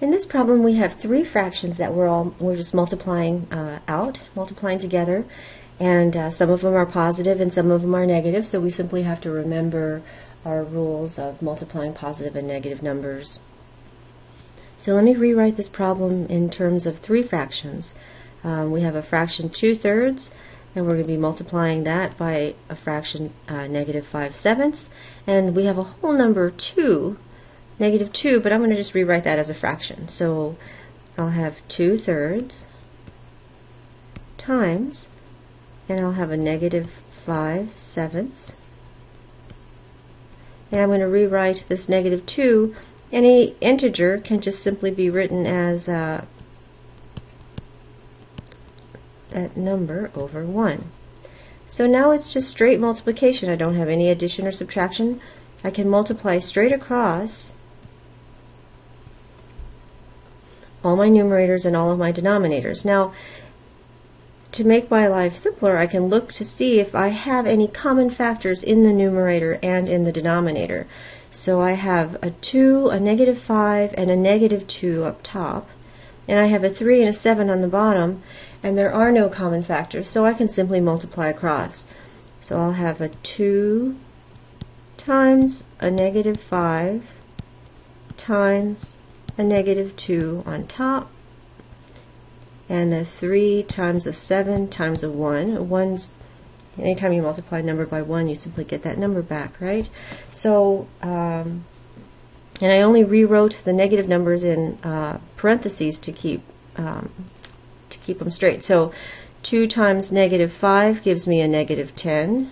In this problem we have three fractions that we're just multiplying multiplying together, and some of them are positive and some of them are negative, so we simply have to remember our rules of multiplying positive and negative numbers. So let me rewrite this problem in terms of three fractions. We have a fraction 2/3, and we're going to be multiplying that by a fraction negative 5/7, and we have a whole number 2, negative 2, but I'm going to just rewrite that as a fraction. So I'll have 2/3 times, and I'll have a negative 5/7, and I'm going to rewrite this negative 2. Any integer can just simply be written as that number over 1. So now it's just straight multiplication. I don't have any addition or subtraction. I can multiply straight across all my numerators and all of my denominators. Now, to make my life simpler, I can look to see if I have any common factors in the numerator and in the denominator. So I have a 2, a negative 5, and a negative 2 up top, and I have a 3 and a 7 on the bottom, and there are no common factors, so I can simply multiply across. So I'll have a 2 times a negative 5 times a negative 2 on top, and a 3 times a 7 times a 1. Anytime you multiply a number by 1, you simply get that number back, right? So, and I only rewrote the negative numbers in parentheses to keep them straight. So 2 times negative 5 gives me a negative 10,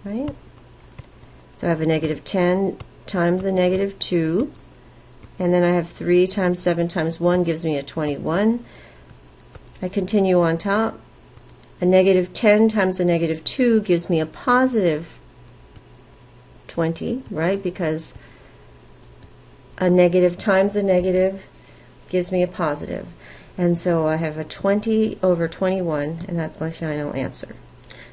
right? So I have a negative 10 times a negative 2, and then I have 3 times 7 times 1 gives me a 21. I continue on top. A negative 10 times a negative 2 gives me a positive 20, right? Because a negative times a negative gives me a positive. And so I have a 20 over 21, and that's my final answer.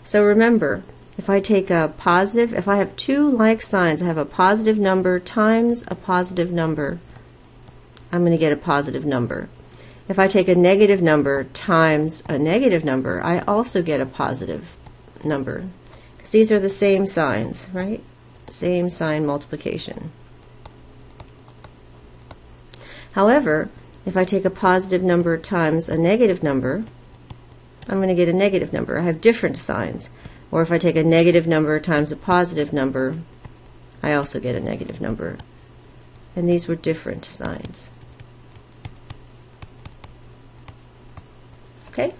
So remember, if I take a positive, if I have two like signs, I have a positive number times a positive number, I'm going to get a positive number. If I take a negative number times a negative number, I also get a positive number. Because these are the same signs, right? Same sign multiplication. However, if I take a positive number times a negative number, I'm going to get a negative number. I have different signs. Or if I take a negative number times a positive number, I also get a negative number. And these were different signs. Okay?